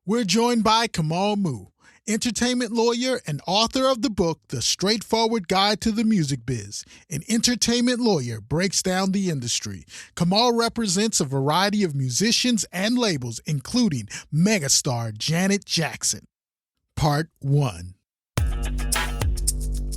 We're joined by Kamal Moo, entertainment lawyer and author of the book, The Straightforward Guide to the Music Biz. An entertainment lawyer breaks down the industry. Kamal represents a variety of musicians and labels, including megastar Janet Jackson. Part 1.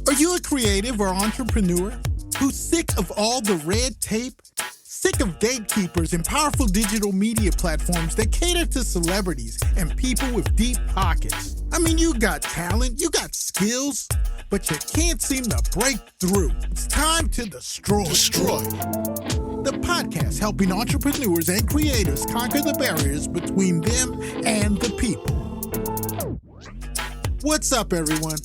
Are you a creative or entrepreneur who's sick of all the red tape? Sick of gatekeepers and powerful digital media platforms that cater to celebrities and people with deep pockets? I mean, you got talent, you got skills, but you can't seem to break through. It's time to destroy. The podcast helping entrepreneurs and creators conquer the barriers between them and the people. What's up, everyone?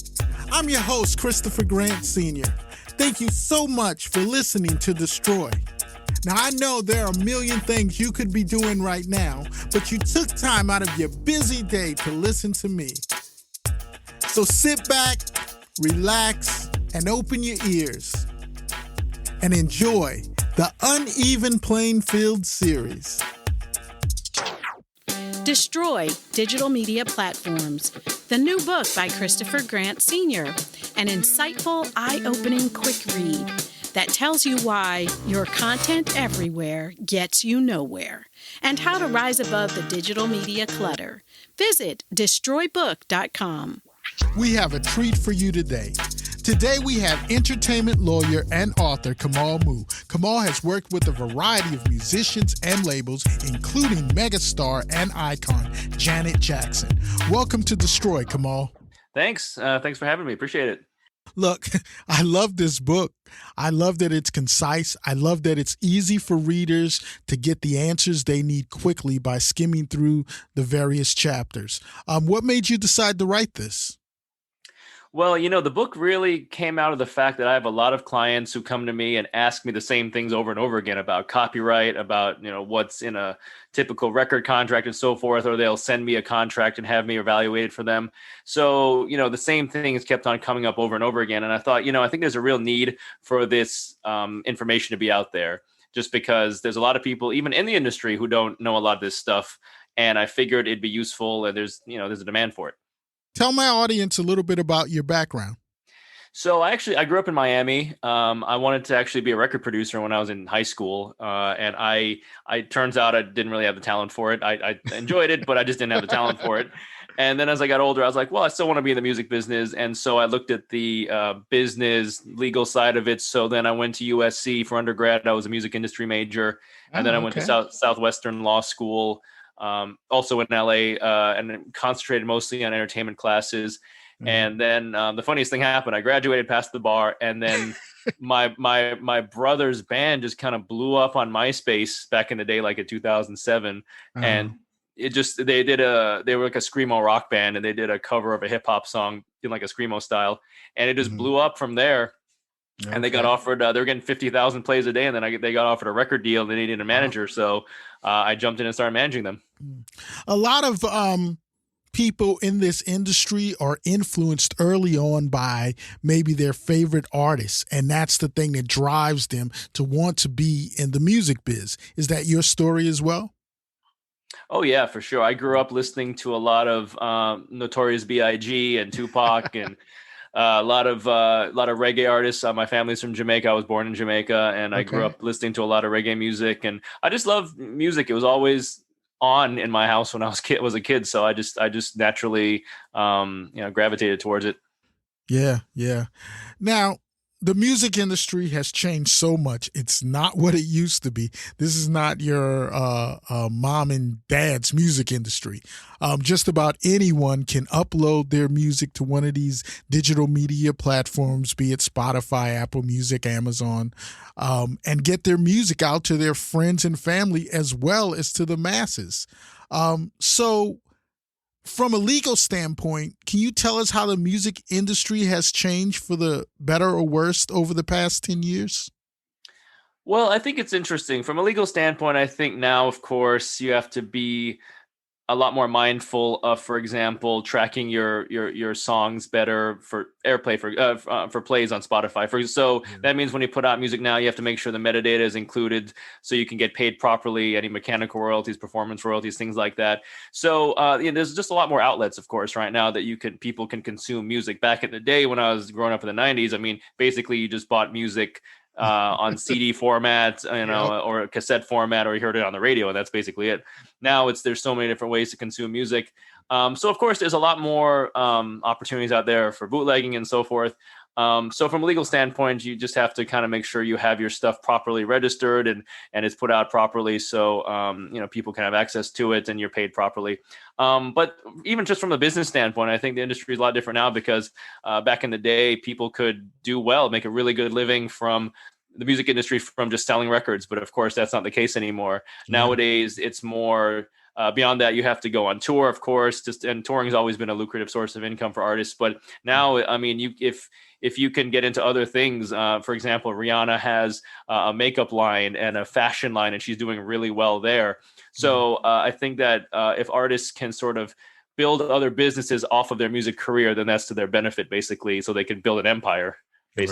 I'm your host, Christopher Grant Sr. Thank you so much for listening to Destroy. Now, I know there are a million things you could be doing right now, but you took time out of your busy day to listen to me. So sit back, relax, and open your ears and enjoy the Uneven Playing Field series. Destroy Digital Media Platforms, the new book by Christopher Grant Sr., an insightful, eye-opening quick read that tells you why your content everywhere gets you nowhere and how to rise above the digital media clutter. Visit destroybook.com. We have a treat for you today. Today we have entertainment lawyer and author Kamal Moo. Kamal has worked with a variety of musicians and labels, including megastar and icon Janet Jackson. Welcome to Destroy, Kamal. Thanks. Thanks for having me. Appreciate it. Look, I love this book. I love that it's concise. I love that it's easy for readers to get the answers they need quickly by skimming through the various chapters. What made you decide to write this? Well, the book really came out of the fact that I have a lot of clients who come to me and ask me the same things over and over again about copyright, about, what's in a typical record contract and so forth, or they'll send me a contract and have me evaluated for them. So, the same thing has kept on coming up over and over again. And I thought, I think there's a real need for this information to be out there, just because there's a lot of people, even in the industry, who don't know a lot of this stuff. And I figured it'd be useful, and there's a demand for it. Tell my audience a little bit about your background. So I grew up in Miami. I wanted to actually be a record producer when I was in high school. And I turns out I didn't really have the talent for it. I enjoyed it, but I just didn't have the talent for it. And then as I got older, I was like, well, I still want to be in the music business. And so I looked at the business legal side of it. So then I went to USC for undergrad. I was a music industry major. And then I went to Southwestern Law School. Also in LA, and concentrated mostly on entertainment classes. Mm-hmm. And then the funniest thing happened. I graduated, passed the bar, and then my brother's band just kind of blew up on MySpace back in the day, like in 2007. Uh-huh. And it just they were like a screamo rock band, and they did a cover of a hip hop song in like a screamo style, and it just blew up from there. Okay. And they got offered, they were getting 50,000 plays a day. And then they got offered a record deal, and they needed a manager. So I jumped in and started managing them. A lot of people in this industry are influenced early on by maybe their favorite artists. And that's the thing that drives them to want to be in the music biz. Is that your story as well? Oh, yeah, for sure. I grew up listening to a lot of Notorious B.I.G. and Tupac and a lot of reggae artists. My family's from Jamaica. I was born in Jamaica, and I grew up listening to a lot of reggae music. And I just love music. It was always on in my house when I was a kid. So I just naturally, gravitated towards it. Yeah. Now, the music industry has changed so much. It's not what it used to be. This is not your mom and dad's music industry. Just about anyone can upload their music to one of these digital media platforms, be it Spotify, Apple Music, Amazon, and get their music out to their friends and family as well as to the masses. So from a legal standpoint, can you tell us how the music industry has changed for the better or worse over the past 10 years? Well, I think it's interesting. From a legal standpoint, I think now, of course, you have to be a lot more mindful of, for example, tracking your songs better for airplay for plays on Spotify. So Yeah. that means when you put out music now, you have to make sure the metadata is included so you can get paid properly. Any mechanical royalties, performance royalties, things like that. So there's just a lot more outlets, of course, right now that people can consume music. Back in the day when I was growing up in the '90s, I mean, basically you just bought music on CD format, Yep. or cassette format, or you heard it on the radio, and that's basically it. Now there's so many different ways to consume music. So of course, there's a lot more opportunities out there for bootlegging and so forth. So from a legal standpoint, you just have to kind of make sure you have your stuff properly registered and it's put out properly, so people can have access to it and you're paid properly. But even just from a business standpoint, I think the industry is a lot different now because back in the day, people could do well, make a really good living from the music industry from just selling records. But of course, that's not the case anymore. Yeah. Nowadays, it's more beyond that. You have to go on tour, of course, and touring has always been a lucrative source of income for artists. But now, I mean, if you can get into other things, for example, Rihanna has a makeup line and a fashion line, and she's doing really well there. So I think that if artists can sort of build other businesses off of their music career, then that's to their benefit, basically, so they can build an empire, Right.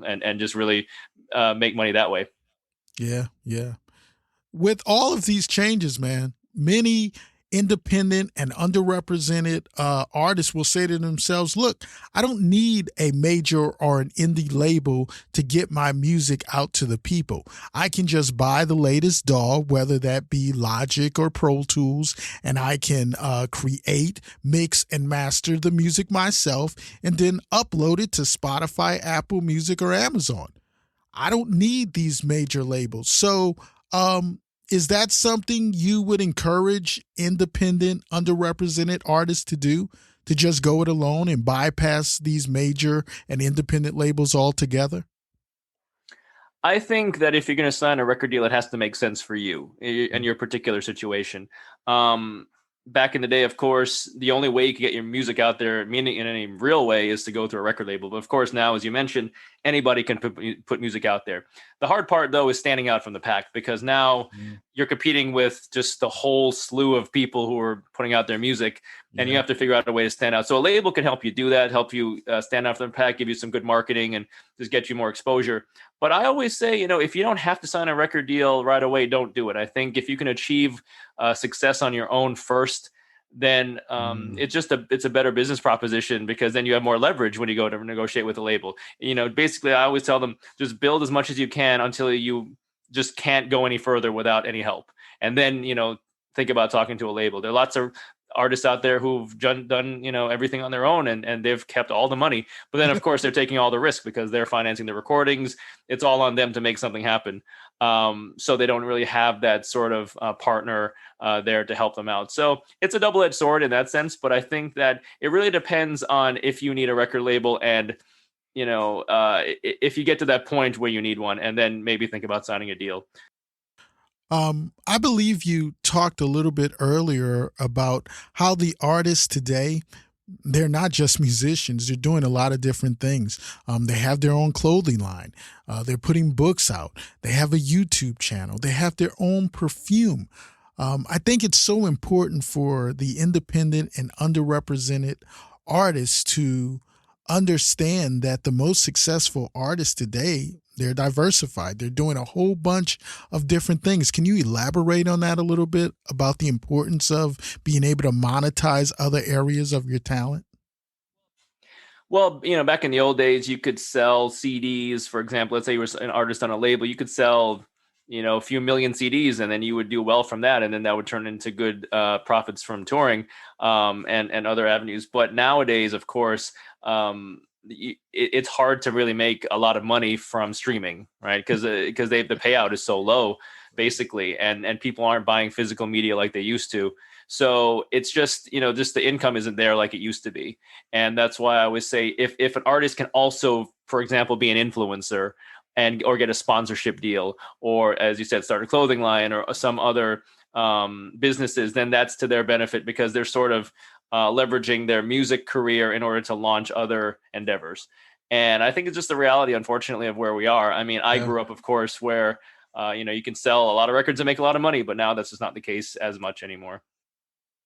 and just really make money that way. Yeah. Yeah. With all of these changes, man, many independent and underrepresented artists will say to themselves, look, I don't need a major or an indie label to get my music out to the people. I can just buy the latest DAW, whether that be Logic or Pro Tools, and I can create, mix, and master the music myself and then upload it to Spotify, Apple Music, or Amazon. I don't need these major labels. So, is that something you would encourage independent, underrepresented artists to do? To just go it alone and bypass these major and independent labels altogether? I think that if you're going to sign a record deal, it has to make sense for you and your particular situation. Back in the day, of course, the only way you could get your music out there, meaning in any real way, is to go through a record label. But of course, now, as you mentioned, anybody can put music out there. The hard part, though, is standing out from the pack, because now Mm. you're competing with just the whole slew of people who are putting out their music, and you Yeah. have to figure out a way to stand out. So a label can help you do that, help you stand out from the pack, give you some good marketing, and just get you more exposure. But I always say, if you don't have to sign a record deal right away, don't do it. I think if you can achieve success on your own first, then Mm. it's a better business proposition, because then you have more leverage when you go to negotiate with a label. Basically, I always tell them, just build as much as you can until you just can't go any further without any help, and then think about talking to a label. There are lots of artists out there who've done everything on their own, and they've kept all the money, but then of course they're taking all the risk because they're financing the recordings. It's all on them to make something happen. So they don't really have that sort of partner there to help them out. So it's a double-edged sword in that sense, but I think that it really depends on if you need a record label, and if you get to that point where you need one, and then maybe think about signing a deal. I believe you talked a little bit earlier about how the artists today, they're not just musicians. They're doing a lot of different things. They have their own clothing line. They're putting books out. They have a YouTube channel. They have their own perfume. I think it's so important for the independent and underrepresented artists to understand that the most successful artists today, they're diversified. They're doing a whole bunch of different things. Can you elaborate on that a little bit about the importance of being able to monetize other areas of your talent? Well, back in the old days, you could sell CDs, for example. Let's say you were an artist on a label, you could sell, a few million CDs, and then you would do well from that, and then that would turn into good profits from touring, and other avenues. But nowadays, of course, it's hard to really make a lot of money from streaming, right? Because the payout is so low, basically, and people aren't buying physical media like they used to. So it's just just the income isn't there like it used to be. And that's why I always say, if an artist can also, for example, be an influencer or get a sponsorship deal, or, as you said, start a clothing line or some other businesses, then that's to their benefit, because they're sort of leveraging their music career in order to launch other endeavors. And I think it's just the reality, unfortunately, of where we are. I mean, I Yeah. grew up, of course, where you can sell a lot of records and make a lot of money, but now that's just not the case as much anymore.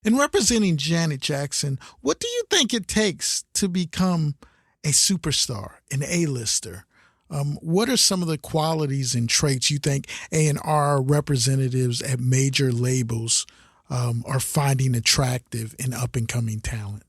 In representing Janet Jackson, what do you think it takes to become a superstar, an A-lister? What are some of the qualities and traits you think A&R representatives at major labels are finding attractive in up-and-coming talent?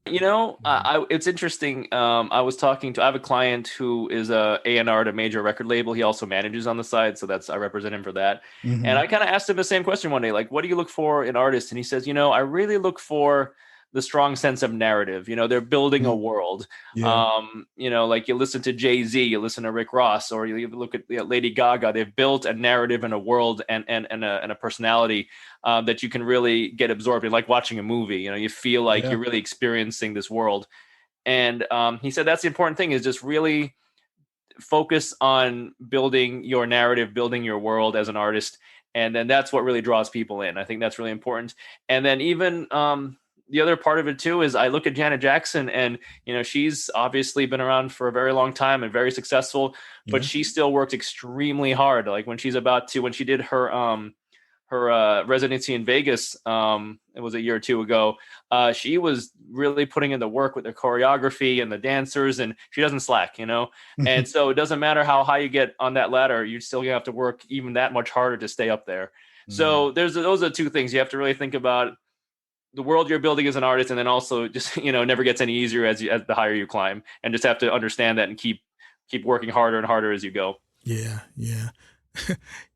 It's interesting. I have a client who is a A&R at a major record label. He also manages on the side, so I represent him for that. And Mm-hmm. I kind of asked him the same question one day, like, what do you look for in artists? And he says, I really look for the strong sense of narrative. They're building a world. Yeah. Like you listen to Jay-Z, you listen to Rick Ross, or you look at Lady Gaga. They've built a narrative and a world and a personality that you can really get absorbed in, like watching a movie. You feel like you're really experiencing this world. And he said that's the important thing, is just really focus on building your narrative, building your world as an artist. And then that's what really draws people in. I think that's really important. And then even the other part of it too is I look at Janet Jackson, and she's obviously been around for a very long time and very successful, but she still works extremely hard. Like when she did her residency in Vegas, it was a year or two ago, she was really putting in the work with the choreography and the dancers, and she doesn't slack. And so it doesn't matter how high you get on that ladder, you still have to work even that much harder to stay up there. So those are two things you have to really think about: the world you're building as an artist, and then also just never gets any easier as the higher you climb, and just have to understand that and keep working harder and harder as you go. Yeah.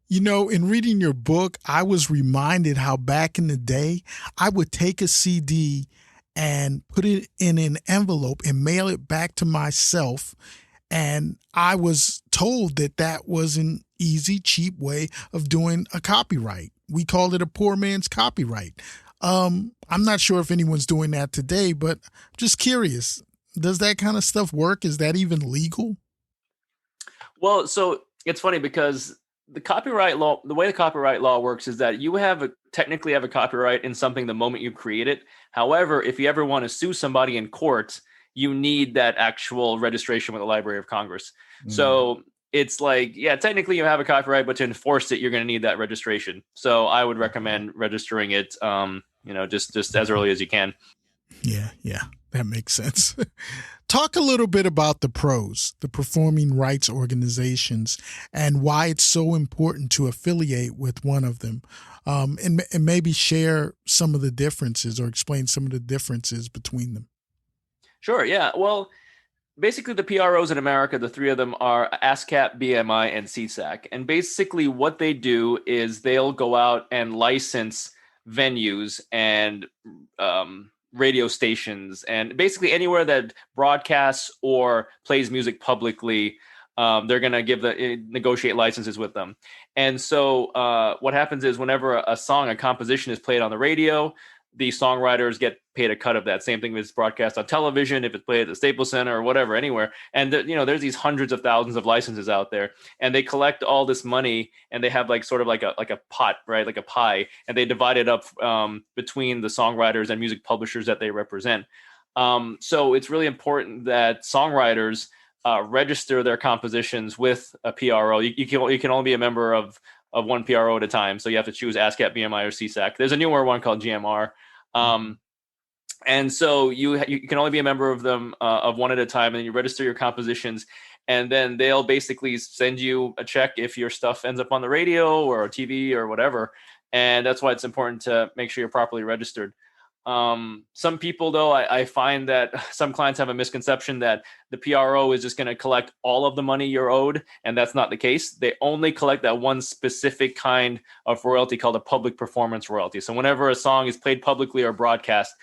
In reading your book, I was reminded how back in the day I would take a CD and put it in an envelope and mail it back to myself, and I was told that was an easy, cheap way of doing a copyright. We called it a poor man's copyright. I'm not sure if anyone's doing that today, but I'm just curious. Does that kind of stuff work? Is that even legal? Well, so it's funny because the way the copyright law works is that you technically have a copyright in something the moment you create it. However, if you ever want to sue somebody in court, you need that actual registration with the Library of Congress. So it's like, yeah, technically you have a copyright, but to enforce it, you're going to need that registration. So I would recommend registering it, just as early as you can. Yeah, that makes sense. Talk a little bit about the pros, the performing rights organizations, and why it's so important to affiliate with one of them, and maybe share some of the differences or explain some of the differences between them. Sure, yeah. Well, basically the PROs in America, the three of them are ASCAP, BMI, and CSAC. And basically what they do is they'll go out and license venues and radio stations, and basically anywhere that broadcasts or plays music publicly, they're going to negotiate licenses with them. And so what happens is whenever a composition is played on the radio, the songwriters get paid a cut of that. Same thing if it's broadcast on television, if it's played at the Staples Center or whatever, anywhere. And there's these hundreds of thousands of licenses out there, and they collect all this money, and they have like a pot, right, like a pie, and they divide it up between the songwriters and music publishers that they represent. So it's really important that songwriters register their compositions with a PRO. You can only be a member of one PRO at a time. So you have to choose ASCAP, BMI, or CSAC. There's a newer one called GMR. And so you can only be a member of them of one at a time, and you register your compositions, and then they'll basically send you a check if your stuff ends up on the radio or TV or whatever. And that's why it's important to make sure you're properly registered. Some people, though, I find that some clients have a misconception that the PRO is just going to collect all of the money you're owed, and that's not the case. They only collect that one specific kind of royalty called a public performance royalty. So whenever a song is played publicly or broadcast,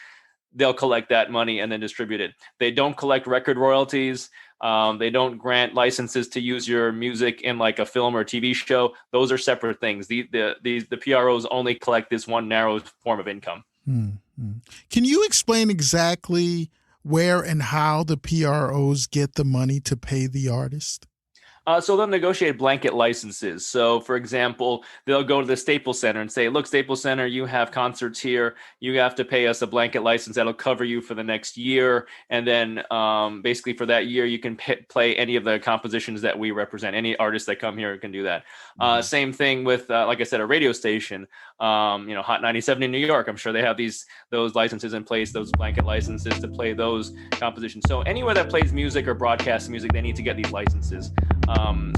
they'll collect that money and then distribute it. They don't collect record royalties. They don't grant licenses to use your music in like a film or TV show. Those are separate things. The PROs only collect this one narrow form of income. Can you explain exactly where and how the PROs get the money to pay the artist? So they'll negotiate blanket licenses. So, for example, they'll go to the Staples Center and say, "Look, Staples Center, you have concerts here. You have to pay us a blanket license that'll cover you for the next year, and then basically for that year, you can play any of the compositions that we represent. Any artist that come here can do that." Same thing with, like I said, a radio station. Hot 97 in New York. I'm sure they have those licenses in place, those blanket licenses to play those compositions. So anywhere that plays music or broadcasts music, they need to get these licenses.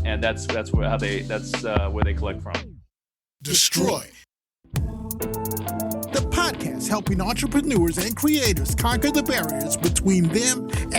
And that's where they collect from. Destroy. The podcast helping entrepreneurs and creators conquer the barriers between them